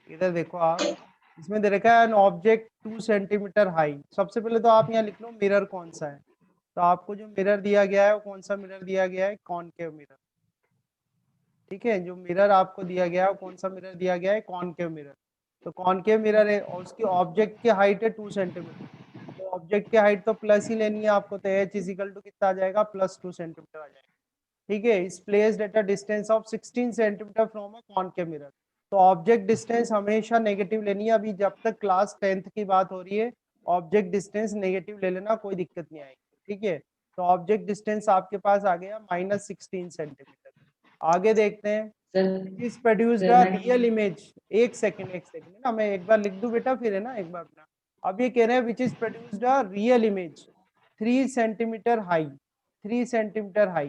इधर देखो आप, इसमें दे रखा है एन ऑब्जेक्ट 2 सेंटीमीटर हाई। सबसे पहले तो आप यहाँ लिख लो मिरर कौन सा है। तो आपको जो मिरर दिया गया है वो कौन सा मिरर दिया गया है, कॉनकेव मिरर। ठीक है, जो मिरर आपको दिया गया है कौन सा मिरर दिया गया है, कॉनकेव मिरर। तो कॉनकेव मिरर है और उसकी ऑब्जेक्ट की हाइट है 2 सेंटीमीटर। तो ऑब्जेक्ट की हाइट तो प्लस ही लेनी है आपको, तो एच इज इक्वल टू कितना आ जाएगा, +2 सेंटीमीटर आ जाएगा। ठीक है, is placed at a distance of 16 centimetre from a concave mirror. तो ऑब्जेक्ट डिस्टेंस हमेशा नेगेटिव लेनी है। अभी जब तक क्लास 10th की बात हो रही है, ऑब्जेक्ट डिस्टेंस नेगेटिव ले लेना, कोई दिक्कत नहीं आएगी। ठीक है, तो ऑब्जेक्ट डिस्टेंस आपके पास आ गया -16 सेंटीमीटर। आगे देखते हैं, सर इज प्रोड्यूस्ड सर अ मैं रियल इमेज। एक सेकंड है ना, मैं एक बार लिख दूं बेटा, फिर है ना एक बार अपना। अब ये कह रहे हैं which is produced a real image 3 centimetre high, 3 centimetre high.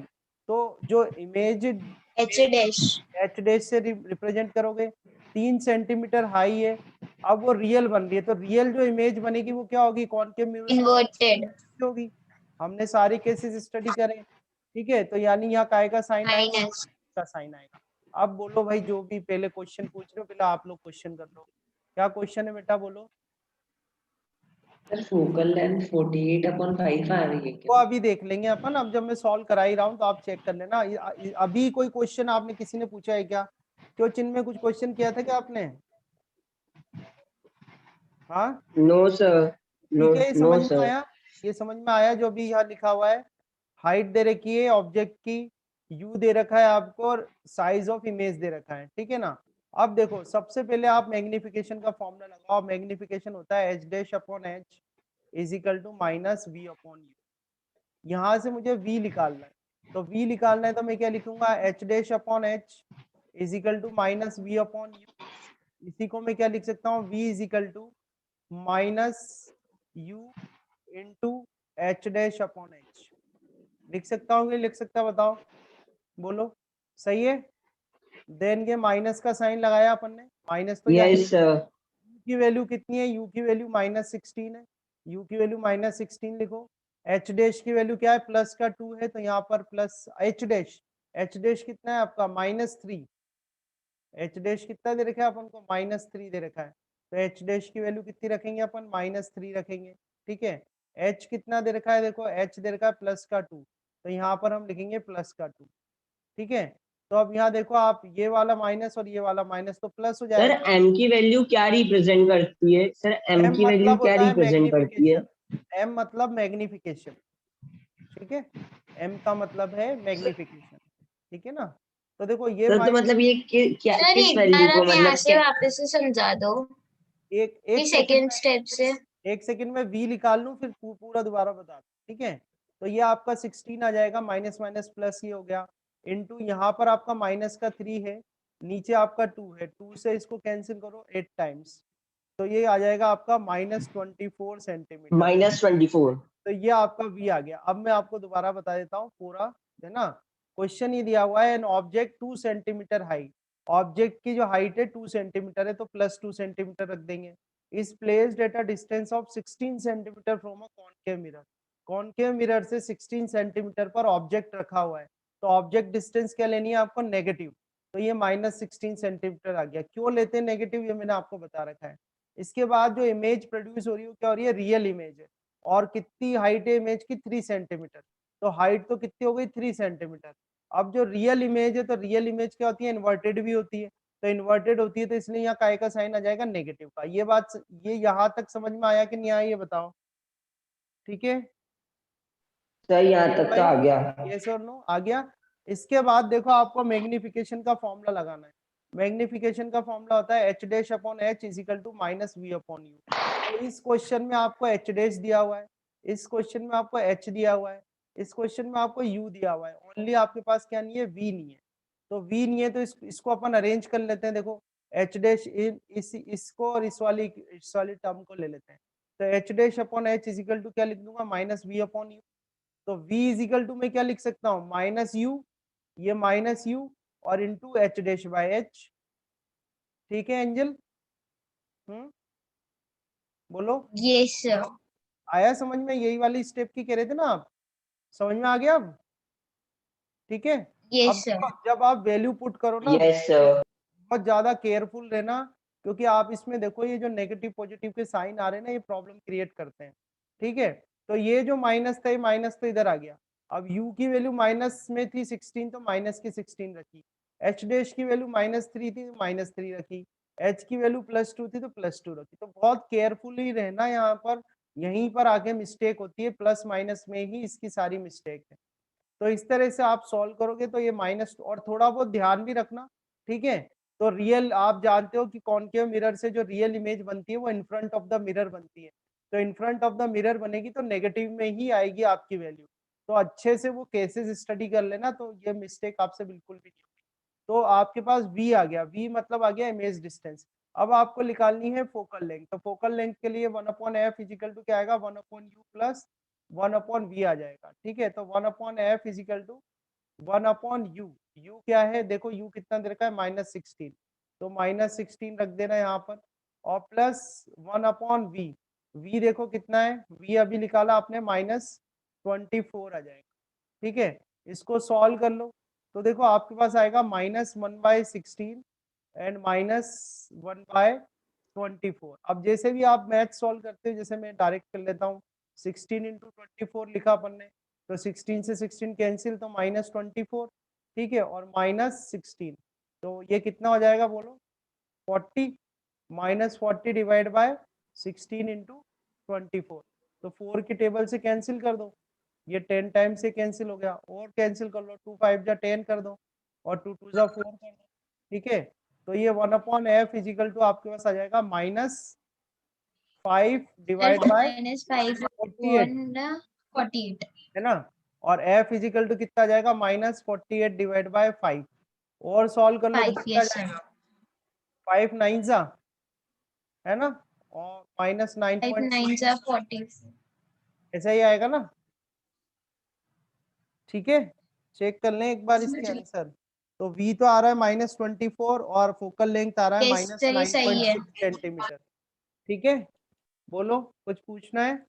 तो जो image H dash H dash से रिप्रेजेंट करोगे, 3 सेंटीमीटर हाई है। अब वो रियल बन रही है, तो रियल जो इमेज बनेगी वो क्या होगी, कॉनकेव मिरर इन्वर्टेड होगी। हमने सारे केसेस स्टडी करे। ठीक है, तो यानी यहाँ काय का साइन आएगा, माइनस का साइन आएगा। अब बोलो भाई, जो भी पहले क्वेश्चन पूछ रहे हो, पहले आप लोग क्वेश्चन कर लो। क्या क्वेश्चन है बेटा, बोलो। सर फोकल लेंथ 48/5 आ रही है वो क्या? अभी देख लेंगे अपन, अब जब मैं सॉल्व करा ही रहा हूँ तो आप चेक कर लेना। अभी कोई क्वेश्चन आपने किसी ने पूछा है क्या, क्यों चिन्ह में कुछ क्वेश्चन किया था क्या आपने? हाँ नो सर, नो ठीक है, ये नो समझ में सर। आया, ये समझ में आया जो भी यहाँ लिखा हुआ है। हाइट दे रखी है ऑब्जेक्ट की, यू दे रखा है आपको, और साइज ऑफ इमेज दे रखा है। ठीक है ना। अब देखो, सबसे पहले आप मैग्निफिकेशन का फॉर्मूला लगाओ। मैग्निफिकेशन होता है H dash upon H is equal to -v upon U. यहाँ से मुझे v निकालना है, तो v निकालना है तो मैं क्या लिखूंगा, H dash upon H is equal to -v upon U. इसी को मैं क्या लिख सकता हूँ, v is equal to -u into H dash upon H. लिख सकता हूँ कि लिख सकता, बताओ, बोलो। सही है। देन के माइनस का साइन लगाया अपन ने, माइनस तो यस सर। u की वैल्यू कितनी है, u की वैल्यू -16 है, u की वैल्यू -16 लिखो। h डैश की वैल्यू क्या है, प्लस का 2 है, तो यहाँ पर प्लस h डैश कितना है आपका, -3। h डैश कितना दे रखा है अपन को, -3 दे रखा है, तो h डैश की वैल्यू कितनी रखेंगे अपन, -3 रखेंगे। ठीक है, h कितना दे रखा है, देखो h दे रखा है प्लस का 2, तो यहाँ पर हम लिखेंगे प्लस का 2। ठीक है, तो अब यहाँ देखो आप, ये वाला माइनस और ये वाला माइनस, तो प्लस हो सर जाएगा। m की वैल्यू क्या रिप्रेजेंट करती है? सर m m की वैल्यू मतलब क्या होता है रिप्रेजेंट करती है? मैग्निफिकेशन, m मतलब मैग्निफिकेशन। ठीक है, m का मतलब है मैग्निफिकेशन। ठीक है ना। तो देखो ये सर तो मतलब ये क्या सर किस एक वैल्यू बार को आप यहाँ मतलब से क्या? वापस से समझा दो एक कि एक सेकंड सेकेंड में, स्टेप से। एक सेकंड में v निकाल लूं, फिर पूरा दोबारा बता दूं। ठीक है, तो ये आपका 16 आ जाएगा, माइनस माइनस प्लस ही हो गया, इनटू यहाँ पर आपका माइनस का 3 है, नीचे आपका 2 है, 2 से इसको कैंसिल करो 8 टाइम्स, तो ये आ जाएगा आपका -24 सेंटीमीटर। -24। तो ये आपका v आ गया। अब मैं आपको दोबारा बता देता हूँ पूरा, है ना। क्वेश्चन ये दिया हुआ है, an object 2 centimetre high. Object की जो हाइट है 2 सेंटीमीटर है, तो +2 सेंटीमीटर रख देंगे। Is placed at a distance of 16 centimetre from a concave mirror. Concave mirror से 16 सेंटीमीटर पर ऑब्जेक्ट रखा हुआ है, तो ऑब्जेक्ट डिस्टेंस क्या लेनी है आपको, नेगेटिव। तो ये -16 सेंटीमीटर आ गया। क्यों लेते हैं नेगेटिव, ये मैंने आपको बता रखा है। इसके बाद जो इमेज प्रोड्यूस हो रही है क्या हो रही है, रियल इमेज है। और कितनी हाइट है इमेज की, 3 सेंटीमीटर। तो हाइट तो कितनी हो गई, 3 सेंटीमीटर। अब जो रियल इमेज है, तो रियल इमेज क्या होती है, इन्वर्टेड भी होती है। तो इन्वर्टेड होती है, तो इसलिए यहाँ काय का साइन आ जाएगा नेगेटिव का। ये बात, ये यहाँ तक समझ में आया कि नहीं आया, ये बताओ। ठीक है सर यहाँ तक तो भाई, आ गया। यस और नो आ गया। इसके बाद देखो, आपको मैग्निफिकेशन का फॉर्मूला लगाना है। मैग्निफिकेशन का फॉर्मूला होता है H dash upon H is equal to -v upon u. तो इस क्वेश्चन में आपको एच डैश दिया हुआ है, इस क्वेश्चन में आपको एच दिया हुआ है, इस क्वेश्चन में आपको यू दिया हुआ है, ओनली आपके पास क्या नहीं है, वी नहीं है। तो वी नहीं है, तो इसको अपन अरेंज कर लेते हैं। देखो एच डैश इसको और इस वाली टर्म को ले लेते हैं। तो h dash upon H is equal to क्या लिख दूंगा, -v अपॉन यू। तो v इज इक्वल टू मैं क्या लिख सकता हूँ, -u, ये -u और into H dash by h. ठीक है एंजल, बोलो। Yes sir. आया समझ में, यही वाली स्टेप की कह रहे थे ना आप, समझ में आ गया अब। ठीक है, यस अब सर। जब आप वैल्यू पुट करो ना, यस सर। बहुत ज्यादा केयरफुल रहना, क्योंकि आप इसमें देखो ये जो नेगेटिव पॉजिटिव के साइन आ रहे हैं ना, ये प्रॉब्लम क्रिएट करते हैं। ठीक है, तो ये जो माइनस था, ये माइनस तो इधर आ गया। अब u की वैल्यू माइनस में थी 16, तो माइनस की 16 रखी। h डैश की वैल्यू -3 थी, तो -3 रखी। h की वैल्यू +2 थी, तो +2 रखी। तो बहुत केयरफुली रहना यहाँ पर, यहीं पर आके मिस्टेक होती है, प्लस माइनस में ही इसकी सारी मिस्टेक है। तो इस तरह से आप सॉल्व करोगे तो ये माइनस, और थोड़ा बहुत ध्यान भी रखना। ठीक है, तो रियल आप जानते हो कि कॉनकेव मिरर से जो रियल इमेज बनती है वो इन फ्रंट ऑफ द मिरर बनती है। तो इन फ्रंट ऑफ द मिरर बनेगी तो नेगेटिव में ही आएगी आपकी वैल्यू। तो अच्छे से वो केसेस स्टडी कर लेना, तो ये मिस्टेक आपसे बिल्कुल भी नहीं होगी। तो आपके पास v आ गया, v मतलब आ गया इमेज डिस्टेंस। अब आपको निकालनी है फोकल लेंथ। तो फोकल लेंथ के लिए 1/f इजिकल टू क्या आएगा, 1/u प्लस 1/v आ जाएगा। ठीक है, तो 1/f is equal to 1/u। u क्या है, देखो u कितना दे रखा है, -16, तो -16 रख देना यहाँ पर, और प्लस 1/v। v देखो कितना है, v अभी निकाला आपने -24 आ जाएगा। ठीक है, इसको सॉल्व कर लो, तो देखो आपके पास आएगा -1/16 एंड -1/24। अब जैसे भी आप मैथ सॉल्व करते हो, जैसे मैं डायरेक्ट कर लेता हूँ, 16 × 24 लिखा अपन ने, तो 16 से 16 कैंसिल, तो -24। ठीक है, और -16, तो ये कितना हो जाएगा बोलो, 40। -40 डिवाइड बाय 16 × 24, तो 4 की टेबल से कैंसिल कर दो, ये 10 टाइम से कैंसिल हो गया, और कैंसिल कर लो, 2 5 जा 10 कर दो, और 2 2 जा 4 कर दो। ठीक है, तो ये 1/f इजिकल टू आपके पास आ जाएगा -5 डिवाइड बाय -5 48, 148 है ना, और f इजिकल टू कितना आ जाएगा, -48 डिवाइड बाय 5, और सॉल्व कर लो तो 5 कितना yes sir जाएगा, 5 9 जा, है ना, और -9 5 9 40 ऐसा ही आएगा ना। ठीक है, चेक कर लें एक बार इसके आंसर। तो v तो आ रहा है -24, और फोकल लेंथ आ रहा है yes sir ये सही है। -9.6 सेंटीमीटर। ठीक है, बोलो कुछ पूछना है।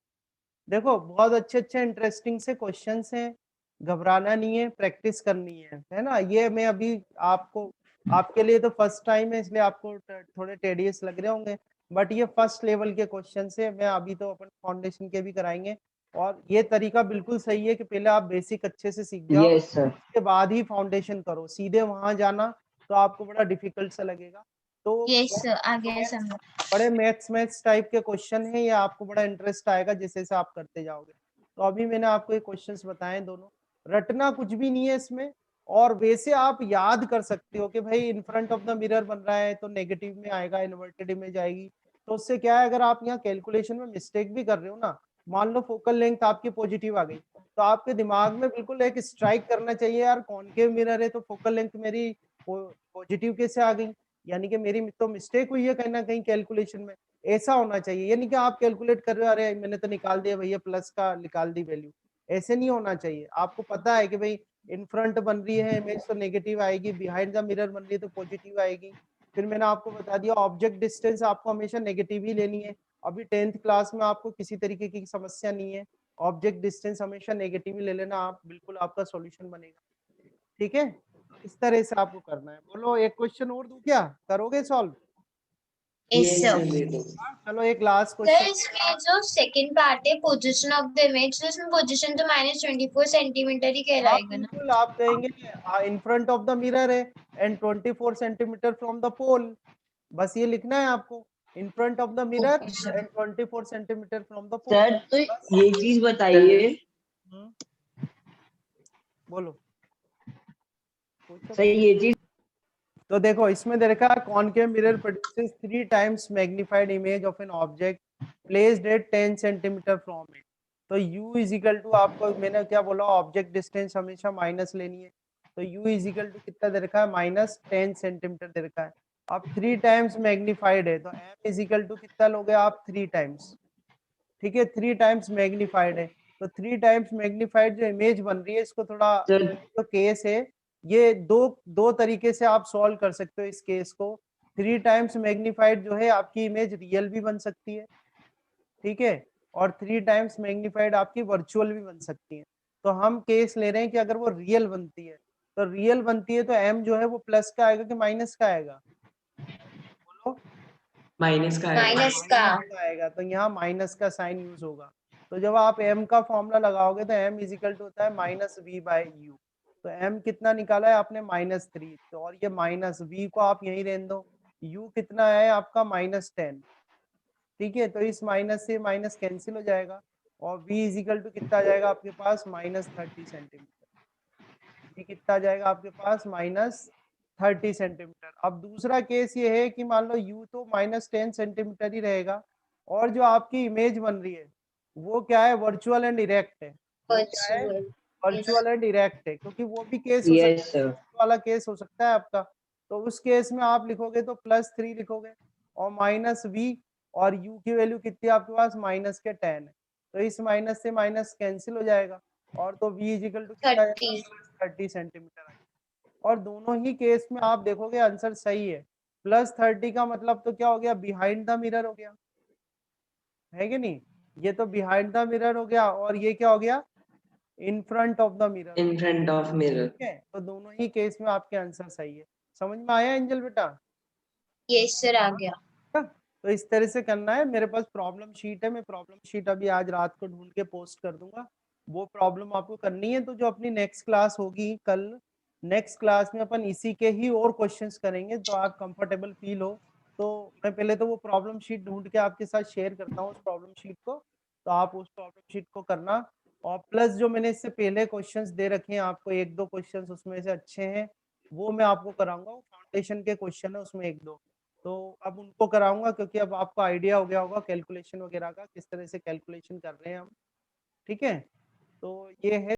देखो बहुत अच्छे अच्छे इंटरेस्टिंग से क्वेश्चंस हैं, घबराना नहीं है, प्रैक्टिस करनी है ना। ये मैं अभी आपको, आपके लिए तो फर्स्ट टाइम है, इसलिए आपको थोड़े टेडियस लग रहे होंगे, बट ये फर्स्ट लेवल के क्वेश्चन है। मैं अभी तो अपन फाउंडेशन के भी कराएंगे, और ये तरीका बिल्कुल सही है कि पहले आप बेसिक अच्छे से सीख जाओ, यस सर। उसके बाद ही फाउंडेशन करो। सीधे वहां जाना तो आपको बड़ा डिफिकल्ट सा लगेगा। तो yes sir आ गया समझ। बड़े मैथ्स टाइप के क्वेश्चन है, ये आपको बड़ा इंटरेस्ट आएगा जैसे जैसे आप करते जाओगे। तो अभी मैंने आपको ये क्वेश्चंस बताए दोनों, रटना कुछ भी नहीं है इसमें, और वैसे आप याद कर सकते हो कि भाई इन फ्रंट ऑफ द मिरर बन रहा है तो नेगेटिव में आएगा, इन्वर्टेड इमेज आएगी। तो उससे क्या है, अगर आप यहाँ कैलकुलेशन में मिस्टेक भी कर रहे हो ना, मान लो फोकल लेंथ आपकी पॉजिटिव आ गई, तो आपके दिमाग में बिल्कुल एक स्ट्राइक करना चाहिए, यार कॉनकेव मिरर है तो फोकल लेंथ मेरी पॉजिटिव कैसे आ गई, यानी कि मेरी तो मिस्टेक हुई है कहीं ना कहीं कैलकुलेशन में। ऐसा होना चाहिए, यानी कि आप कैलकुलेट कर रहे हो, अरे मैंने तो निकाल दिया भैया, प्लस का निकाल दी वैल्यू, ऐसे नहीं होना चाहिए। आपको पता है कि भाई इन फ्रंट बन रही है इमेज तो नेगेटिव आएगी, बिहाइंड द मिरर बन रही है तो पॉजिटिव आएगी। फिर मैंने आपको बता दिया ऑब्जेक्ट डिस्टेंस आपको हमेशा नेगेटिव ही लेनी है। अभी 10th क्लास में आपको किसी तरीके की समस्या नहीं है, ऑब्जेक्ट डिस्टेंस हमेशा नेगेटिव ही ले लेना, आप बिल्कुल आपका सॉल्यूशन बनेगा। ठीक है, इस तरह से आपको करना है। बोलो एक क्वेश्चन और दूं क्या, करोगे solve? yes yes sir sir दे दो। चलो एक लास्ट सर क्वेश्चन। इसमें जो सेकंड पार्ट है पोजीशन ऑफ द इमेज, तो इसमें पोजीशन तो -24 सेंटीमीटर ही हाँ कहलाएगा ना। बिल्कुल, आप कहेंगे in front of the mirror है and 24 centimetre from the pole, बस ये लिखना है आपको, in front of the mirror okay sir. And 24 centimetre from the pole. Sir तो बस। ये चीज बताइए, हम्म, बोलो, पूछो सर पूछो। ये चीज तो देखो इसमें दे रखा है concave mirror produces 3 times magnified image of an object placed at 10 centimetre from it. तो u इज इक्वल टू, आपको मैंने क्या बोला, ऑब्जेक्ट डिस्टेंस हमेशा माइनस लेनी है। तो u इज इक्वल टू कितना दे रखा है, -10 सेंटीमीटर दे रखा है। अब 3 टाइम्स मैग्नीफाइड है, तो m इज इक्वल टू कितना लोगे आप, 3 टाइम्स। ठीक है, 3 टाइम्स मैग्नीफाइड है, तो 3 टाइम्स मैग्नीफाइड जो इमेज बन रही है, इसको थोड़ा, सर जो केस है ये दो दो तरीके से आप सॉल्व कर सकते हो इस केस को। 3 टाइम्स मैग्नीफाइड जो है आपकी इमेज रियल भी बन सकती है, ठीक है, और 3 टाइम्स मैग्नीफाइड आपकी वर्चुअल भी बन सकती है। तो हम केस ले रहे हैं कि अगर वो रियल बनती है, तो रियल बनती है तो m जो है वो प्लस का आएगा कि माइनस का आएगा, बोलो। माइनस का आएगा। माइनस का आएगा तो यहाँ माइनस का साइन यूज होगा। तो जब आप m का फॉर्मूला लगाओगे तो m इजिकल टू होता है माइनस v बाय यू। तो m कितना निकाला है आपने -3, तो और ये माइनस v को आप यहीं रहने दो, u कितना है आपका -10, ठीक है। तो इस माइनस से माइनस कैंसिल हो जाएगा और v इजिकल टू कितना आ जाएगा आपके पास -30 सेंटीमीटर। v कितना आ जाएगा आपके पास -30 सेंटीमीटर। अब दूसरा केस ये है कि मान लो u तो -10 सेंटीमीटर ही रहेगा और जो आपकी इमेज बन रही है वो क्या है, वर्चुअल एंड इरेक्ट है। वो क्या है, वर्चुअल एंड इरेक्ट है, क्योंकि वो भी केस हो सकता यस है, सर। वाला केस हो सकता है आपका। तो उस केस में आप लिखोगे तो +3 लिखोगे और -v और u की वैल्यू कितनी है आपके पास -10 है। तो इस माइनस से माइनस कैंसिल हो जाएगा और तो v इजिकल टू कितना 30 सेंटीमीटर आएगा। और दोनों ही केस में आप देखोगे आंसर सही है। +30 का मतलब तो क्या हो गया, बिहाइंड द मिरर हो गया, है कि नहीं। ये तो बिहाइंड द मिरर हो गया और ये क्या हो गया, इन front of the mirror. In front of mirror. ठीक है, तो दोनों ही केस में आपके आंसर सही है। समझ में आया एंजल बेटा? यस सर आ गया। तो इस तरह से करना है। मेरे पास प्रॉब्लम शीट है, मैं प्रॉब्लम शीट अभी आज रात को ढूंढ के पोस्ट कर दूंगा। वो प्रॉब्लम आपको करनी है। तो जो अपनी नेक्स्ट क्लास होगी कल, नेक्स्ट क्लास में अपन इसी के ही और क्वेश्चंस करेंगे, तो आप कंफर्टेबल फील हो तो मैं पहले तो वो प्रॉब्लम शीट ढूंढ के आपके साथ शेयर करता हूँ उस प्रॉब्लम शीट को, तो आप उस प्रॉब्लम शीट को करना। और प्लस जो मैंने इससे पहले क्वेश्चंस दे रखे हैं आपको, 1-2 क्वेश्चंस उसमें से अच्छे हैं वो मैं आपको कराऊंगा। फाउंडेशन के क्वेश्चन है उसमें 1-2, तो अब उनको कराऊंगा क्योंकि अब आपको आइडिया हो गया होगा कैलकुलेशन वगैरह का, किस तरह से कैलकुलेशन कर रहे हैं हम। ठीक है, तो ये है।